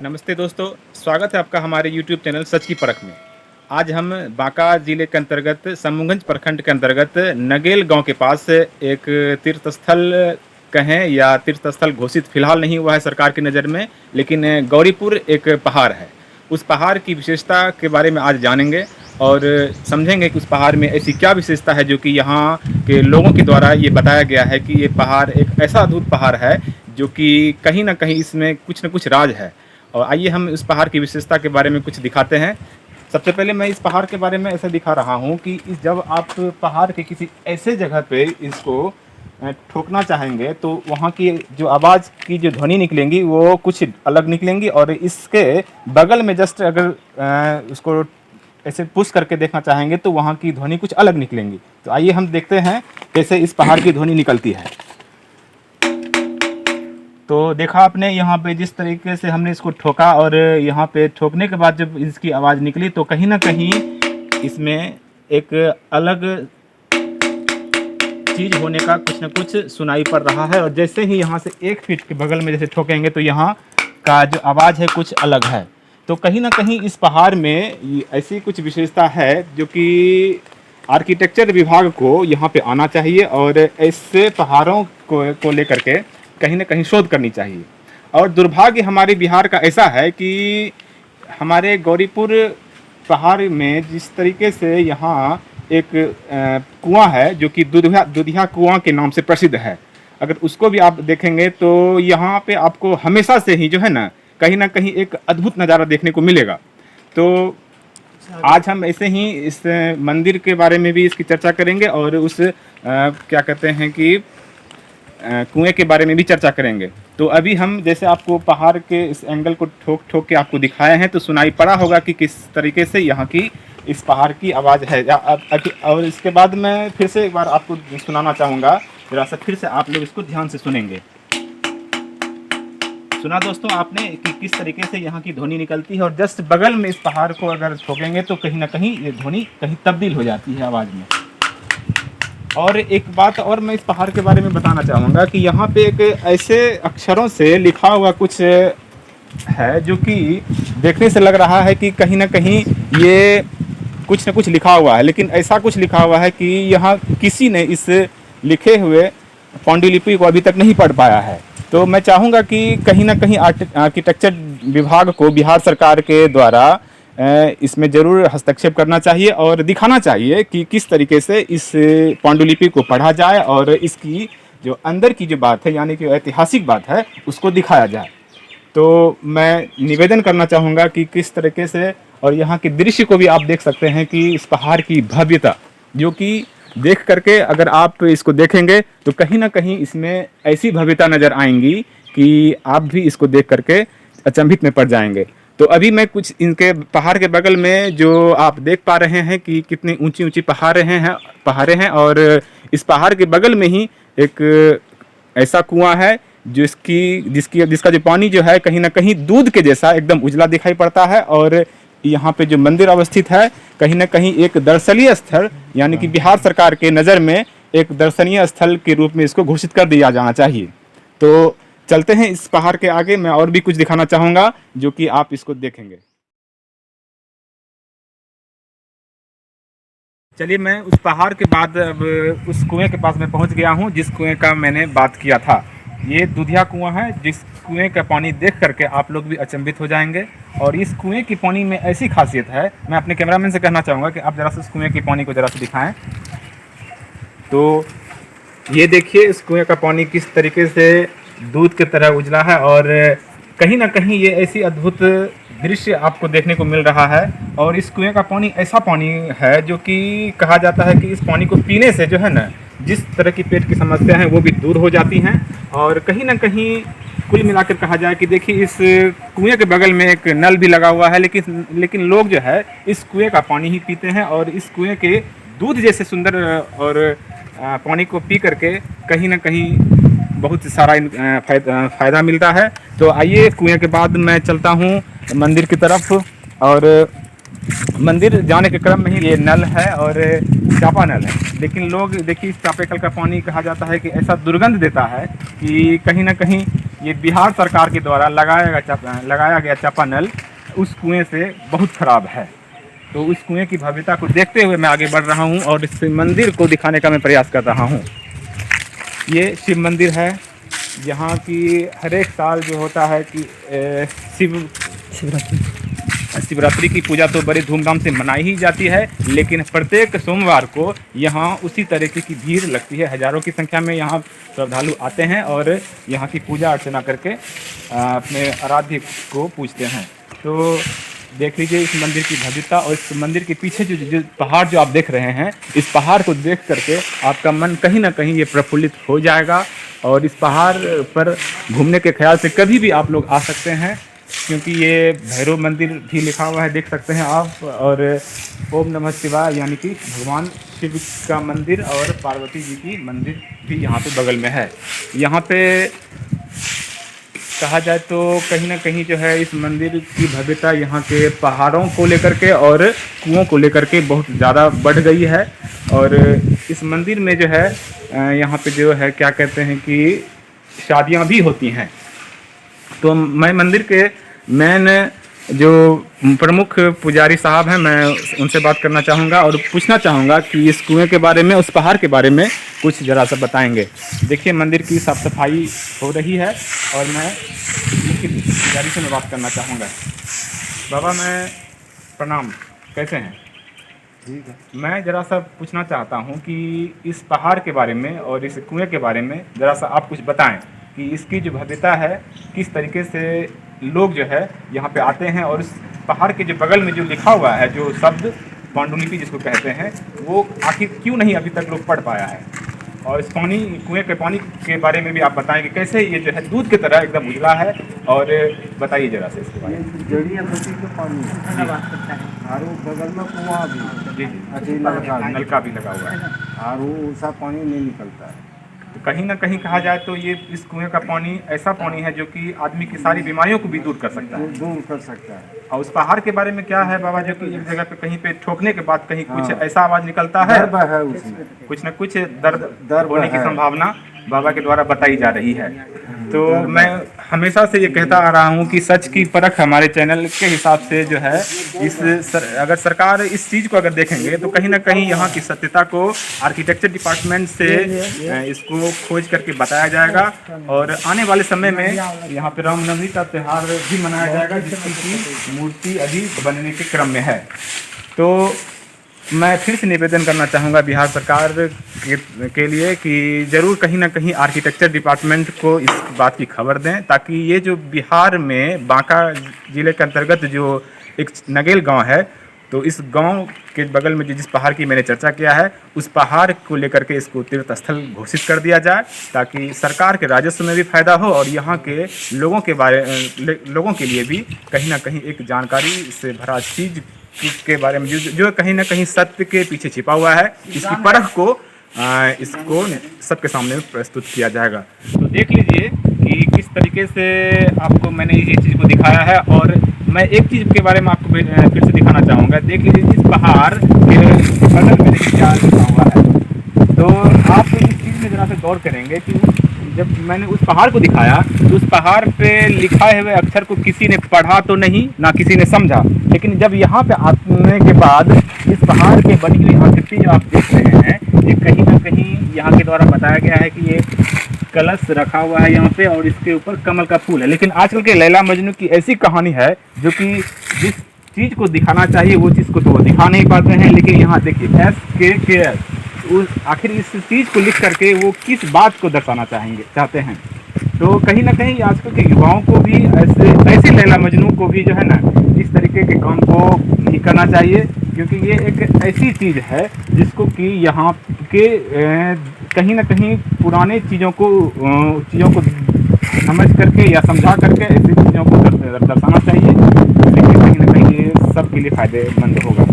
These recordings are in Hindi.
नमस्ते दोस्तों, स्वागत है आपका हमारे YouTube चैनल सच की परख में। आज हम बांका जिले के अंतर्गत समूहगंज प्रखंड के अंतर्गत नगेल गांव के पास एक तीर्थ स्थल कहें या तीर्थ स्थल घोषित फिलहाल नहीं हुआ है सरकार की नज़र में, लेकिन गौरीपुर एक पहाड़ है। उस पहाड़ की विशेषता के बारे में आज जानेंगे और समझेंगे कि उस पहाड़ में ऐसी क्या विशेषता है जो कि यहाँ के लोगों के द्वारा ये बताया गया है कि ये पहाड़ एक ऐसा अद्भुत पहाड़ है जो कि कहीं ना कहीं इसमें कुछ न कुछ राज है। और आइए हम इस पहाड़ की विशेषता के बारे में कुछ दिखाते हैं। सबसे पहले मैं इस पहाड़ के बारे में ऐसा दिखा रहा हूँ कि जब आप पहाड़ के किसी ऐसे जगह पे इसको ठोकना चाहेंगे तो वहाँ की जो आवाज़ की जो ध्वनि निकलेंगी वो कुछ अलग निकलेंगी, और इसके बगल में जस्ट अगर उसको ऐसे पुश करके देखना चाहेंगे तो वहाँ की ध्वनि कुछ अलग निकलेंगी। तो आइए हम देखते हैं कैसे इस पहाड़ की ध्वनि निकलती है। तो देखा आपने यहाँ पे जिस तरीके से हमने इसको ठोका, और यहाँ पे ठोकने के बाद जब इसकी आवाज़ निकली तो कहीं ना कहीं इसमें एक अलग चीज़ होने का कुछ न कुछ सुनाई पड़ रहा है। और जैसे ही यहाँ से 1 फीट के बगल में जैसे ठोकेंगे तो यहाँ का जो आवाज़ है कुछ अलग है। तो कहीं ना कहीं इस पहाड़ में ऐसी कुछ विशेषता है जो कि आर्किटेक्चर विभाग को यहाँ पे आना चाहिए और ऐसे पहाड़ों को लेकर के कहीं ना कहीं शोध करनी चाहिए। और दुर्भाग्य हमारे बिहार का ऐसा है कि हमारे गौरीपुर पहाड़ में जिस तरीके से यहाँ एक कुआं है जो कि दुधिया कुआं के नाम से प्रसिद्ध है, अगर उसको भी आप देखेंगे तो यहाँ पे आपको हमेशा से ही जो है ना कहीं एक अद्भुत नज़ारा देखने को मिलेगा। तो आज हम ऐसे ही इस मंदिर के बारे में भी इसकी चर्चा करेंगे और उस क्या कहते हैं कि कुएं के बारे में भी चर्चा करेंगे। तो अभी हम जैसे आपको पहाड़ के इस एंगल को ठोक के आपको दिखाए हैं तो सुनाई पड़ा होगा कि किस तरीके से यहाँ की इस पहाड़ की आवाज़ है। और इसके बाद मैं फिर से एक बार आपको सुनाना चाहूँगा, जरा सा फिर से आप लोग इसको ध्यान से सुनेंगे। सुना दोस्तों आपने कि किस तरीके से यहाँ की ध्वनि निकलती है, और जस्ट बगल में इस पहाड़ को अगर ठोकेंगे तो कहीं ना कहीं ये ध्वनि कहीं तब्दील हो जाती है आवाज़ में। और एक बात और मैं इस पहाड़ के बारे में बताना चाहूँगा कि यहाँ पे एक ऐसे अक्षरों से लिखा हुआ कुछ है जो कि देखने से लग रहा है कि कहीं ना कहीं ये कुछ न कुछ लिखा हुआ है, लेकिन ऐसा कुछ लिखा हुआ है कि यहाँ किसी ने इस लिखे हुए पांडुलिपि को अभी तक नहीं पढ़ पाया है। तो मैं चाहूँगा कि कहीं ना कहीं आर्किटेक्चर विभाग को बिहार सरकार के द्वारा इसमें ज़रूर हस्तक्षेप करना चाहिए और दिखाना चाहिए कि किस तरीके से इस पांडुलिपि को पढ़ा जाए और इसकी जो अंदर की जो बात है यानी कि ऐतिहासिक बात है उसको दिखाया जाए। तो मैं निवेदन करना चाहूँगा कि किस तरीके से, और यहाँ के दृश्य को भी आप देख सकते हैं कि इस पहाड़ की भव्यता जो कि देख करके अगर आप इसको देखेंगे तो कहीं ना कहीं इसमें ऐसी भव्यता नज़र आएंगी कि आप भी इसको देख करके अचंभित में पड़ जाएंगे। तो अभी मैं कुछ इनके पहाड़ के बगल में जो आप देख पा रहे हैं कि कितनी ऊंची ऊंची पहाड़ें हैं, और इस पहाड़ के बगल में ही एक ऐसा कुआं है जिसका जो पानी जो है कहीं ना कहीं दूध के जैसा एकदम उजला दिखाई पड़ता है। और यहाँ पे जो मंदिर अवस्थित है कहीं ना कहीं एक दर्शनीय स्थल यानी कि बिहार सरकार के नज़र में एक दर्शनीय स्थल के रूप में इसको घोषित कर दिया जाना चाहिए। तो चलते हैं इस पहाड़ के आगे, मैं और भी कुछ दिखाना चाहूँगा जो कि आप इसको देखेंगे। चलिए मैं उस पहाड़ के बाद अब उस कुएं के पास मैं पहुंच गया हूं जिस कुएं का मैंने बात किया था। ये दुधिया कुआं है जिस कुएं का पानी देख करके आप लोग भी अचंभित हो जाएंगे। और इस कुएं की पानी में ऐसी खासियत है, मैं अपने कैमरामैन से कहना चाहूँगा कि आप ज़रा से उस कुएं की पानी को ज़रा से दिखाएँ। तो ये देखिए इस कुएं का पानी किस तरीके से दूध की तरह उजला है, और कहीं ना कहीं ये ऐसी अद्भुत दृश्य आपको देखने को मिल रहा है। और इस कुएं का पानी ऐसा पानी है जो कि कहा जाता है कि इस पानी को पीने से जो है ना जिस तरह की पेट की समस्या हैं वो भी दूर हो जाती हैं। और कहीं ना कहीं कुल मिलाकर कहा जाए कि देखिए इस कुएं के बगल में एक नल भी लगा हुआ है, लेकिन लोग जो है इस कुएं का पानी ही पीते हैं, और इस कुएं के दूध जैसे सुंदर और पानी को पी करके कहीं ना कहीं बहुत सारा फ़ायदा मिलता है। तो आइए कुएं के बाद मैं चलता हूँ मंदिर की तरफ, और मंदिर जाने के क्रम में ही ये नल है और चापा नल है। लेकिन लोग देखिए इस चापे कल का पानी कहा जाता है कि ऐसा दुर्गंध देता है कि कहीं ना कहीं ये बिहार सरकार के द्वारा लगाया गया चापानल उस कुएं से बहुत खराब है। तो उस कुएं की भव्यता को देखते हुए मैं आगे बढ़ रहा हूं और इस मंदिर को दिखाने का मैं प्रयास कर रहा हूं। ये शिव मंदिर है, जहाँ की हर एक साल जो होता है कि शिवरात्रि की पूजा तो बड़े धूमधाम से मनाई ही जाती है, लेकिन प्रत्येक सोमवार को यहाँ उसी तरीके की भीड़ लगती है। हज़ारों की संख्या में यहाँ श्रद्धालु आते हैं और यहाँ की पूजा अर्चना करके अपने आराध्य को पूजते हैं। तो देख लीजिए इस मंदिर की भव्यता, और इस मंदिर के पीछे जो पहाड़ जो आप देख रहे हैं, इस पहाड़ को देख करके आपका मन कहीं ना कहीं ये प्रफुल्लित हो जाएगा। और इस पहाड़ पर घूमने के ख्याल से कभी भी आप लोग आ सकते हैं, क्योंकि ये भैरव मंदिर भी लिखा हुआ है, देख सकते हैं आप। और ओम नमः शिवाय यानी कि भगवान शिव का मंदिर और पार्वती जी की मंदिर भी यहाँ पे बगल में है। यहाँ पे कहा जाए तो कहीं ना कहीं जो है इस मंदिर की भव्यता यहाँ के पहाड़ों को लेकर के और कुओं को लेकर के बहुत ज़्यादा बढ़ गई है। और इस मंदिर में जो है यहाँ पे जो है क्या कहते हैं कि शादियाँ भी होती हैं। तो मैं मंदिर के मेन जो प्रमुख पुजारी साहब हैं, मैं उनसे बात करना चाहूँगा और पूछना चाहूँगा कि इस कुएं के बारे में, उस पहाड़ के बारे में कुछ ज़रा सा बताएंगे। देखिए मंदिर की साफ़ सफाई हो रही है और मैं मुख्य पुजारी से मैं बात करना चाहूँगा। बाबा मैं प्रणाम, कैसे हैं? ठीक है। मैं ज़रा सा पूछना चाहता हूँ कि इस पहाड़ के बारे में और इस कुएं के बारे में ज़रा सा आप कुछ बताएं कि इसकी जो भव्यता है, किस तरीके से लोग जो है यहाँ पे आते हैं, और इस पहाड़ के जो बगल में जो लिखा हुआ है, जो शब्द पांडुलिपि जिसको कहते हैं, वो आखिर क्यों नहीं अभी तक लोग पढ़ पाया है। और इस पानी, कुएं के पानी के बारे में भी आप बताएं कि कैसे ये जो है दूध की तरह एकदम उजला है, और बताइए जरा से इसके बारे में। जड़िया बस्ती का पानी और बगल में कुआं भी, जी नलका भी लगा हुआ है और वो उसका पानी नहीं निकलता है। तो कहीं ना कहीं कहा जाए तो ये इस कुएं का पानी ऐसा पानी है जो कि आदमी की सारी बीमारियों को भी दूर कर सकता है। दूर कर सकता है। और उस पहाड़ के बारे में क्या है बाबा, जो कि एक जगह पे कहीं पे ठोकने के बाद कहीं कुछ ऐसा आवाज निकलता है, दर्द है उसमें, कुछ न कुछ दर्द होने की संभावना बाबा के द्वारा बताई जा रही है। तो मैं हमेशा से ये कहता आ रहा हूँ कि सच की परख हमारे चैनल के हिसाब से जो है अगर सरकार इस चीज़ को अगर देखेंगे तो कहीं ना कहीं यहाँ की सत्यता को आर्किटेक्चर डिपार्टमेंट से इसको खोज करके बताया जाएगा। और आने वाले समय में यहाँ पे रामनवमी का त्यौहार भी मनाया जाएगा, जिसकी मूर्ति अभी बनने के क्रम में है। तो मैं फिर से निवेदन करना चाहूँगा बिहार सरकार के लिए कि ज़रूर कहीं ना कहीं आर्किटेक्चर डिपार्टमेंट को इस बात की खबर दें, ताकि ये जो बिहार में बांका ज़िले के अंतर्गत जो एक नगेल गांव है, तो इस गांव के बगल में जिस पहाड़ की मैंने चर्चा किया है, उस पहाड़ को लेकर के इसको तीर्थ स्थल घोषित कर दिया जाए, ताकि सरकार के राजस्व में भी फायदा हो और यहाँ के लोगों के लिए भी कहीं ना कहीं एक जानकारी से भरा चीज़ के बारे में जो कहीं ना कहीं सत्य के पीछे छिपा हुआ है, इसकी परख को इसको सबके सामने प्रस्तुत किया जाएगा। तो देख लीजिए कि किस तरीके से आपको मैंने ये चीज़ को दिखाया है। और मैं एक चीज़ के बारे में आपको फिर से दिखाना चाहूँगा। देख लीजिए इस पहाड़ के बगल में क्या लिखा हुआ है, तो आप इस चीज़ में ज़रा से गौर करेंगे कि जब मैंने उस पहाड़ को दिखाया तो उस पहाड़ पे लिखाए हुए अक्षर को किसी ने पढ़ा तो नहीं, ना किसी ने समझा, लेकिन जब यहाँ पे आने के बाद इस पहाड़ के बनी हुई आकृति जो आप देख रहे हैं, ये कहीं ना कहीं यहाँ के द्वारा बताया गया है कि ये कलश रखा हुआ है यहाँ पे और इसके ऊपर कमल का फूल है। लेकिन आजकल के लैला मजनू की ऐसी कहानी है जो कि जिस चीज़ को दिखाना चाहिए वो चीज़ को तो वो दिखा नहीं पाते हैं। लेकिन यहाँ देखिए SKKS, उस आखिर इस चीज़ को लिख करके वो किस बात को दर्शाना चाहते हैं। तो कहीं ना कहीं आजकल के युवाओं को भी ऐसे लैला मजनू को भी जो है ना, इस तरीके के काम को नहीं करना चाहिए, क्योंकि ये एक ऐसी चीज़ है जिसको कि यहाँ के कहीं ना कहीं पुराने चीज़ों को समझ करके या समझा करके ऐसी चीज़ों को दर्शाना चाहिए, लेकिन कहीं ना कहीं ये सबके लिए फ़ायदेमंद होगा।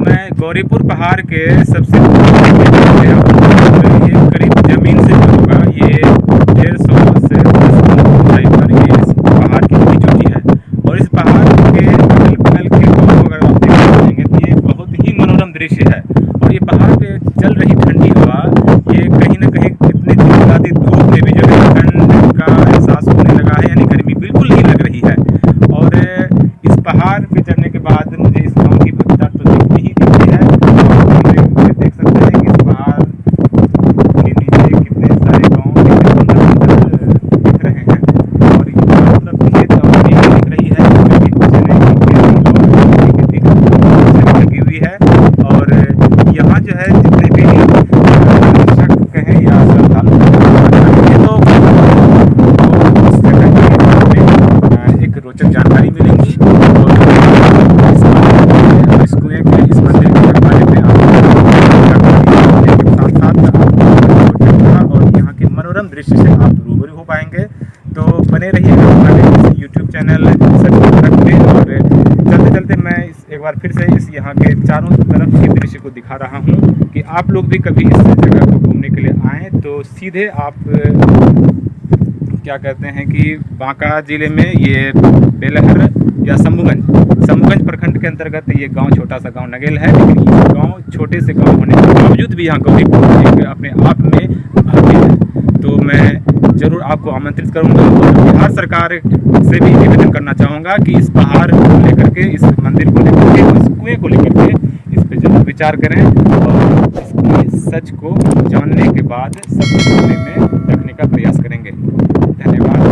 मैं गौरीपुर पहाड़ के सबसे ये करीब ज़मीन से जो होगा ये 150 से 10 फुट ऊंचाई पर ये इस पहाड़ की ऊंची चोटी है। और इस पहाड़ के अगल बगल के को अगर आप देखेंगे तो ये बहुत ही मनोरम दृश्य है। और ये पहाड़ पे चल रही ठंडी हवा, ये कहीं ना कहीं इतनी चिलचिलाती धूप में भी जो रोचक जानकारी मिलेंगी। और इस कुएं के, इस मंदिर के बारे में आपको साथ साथ आपको और यहाँ के मनोरम दृश्य से आप रूबरू हो पाएंगे। तो बने रहिएगा हमारे यूट्यूब चैनल सच भारत में। और चलते चलते मैं एक बार फिर से इस यहाँ के चारों तरफ के दृश्य को दिखा रहा हूँ कि आप लोग भी कभी इस जगह को घूमने के लिए आएँ तो सीधे आप क्या कहते हैं कि बांका जिले में ये बेलहर या शंभूगंज प्रखंड के अंतर्गत ये गांव, छोटा सा गांव नगेल है। लेकिन ये गांव छोटे से गांव होने के बावजूद भी यहाँ गौरीकुंड अपने आप में भव्य है। तो मैं ज़रूर आपको आमंत्रित करूंगा और बिहार सरकार से भी निवेदन करना चाहूँगा कि इस पहाड़ को लेकर के, इस मंदिर को लेकर के, इस कुएँ को लेकर के इस पर जरूर विचार करें और इसके सच को जानने के बाद सब कुछ में रखने का प्रयास करेंगे। धन्यवाद।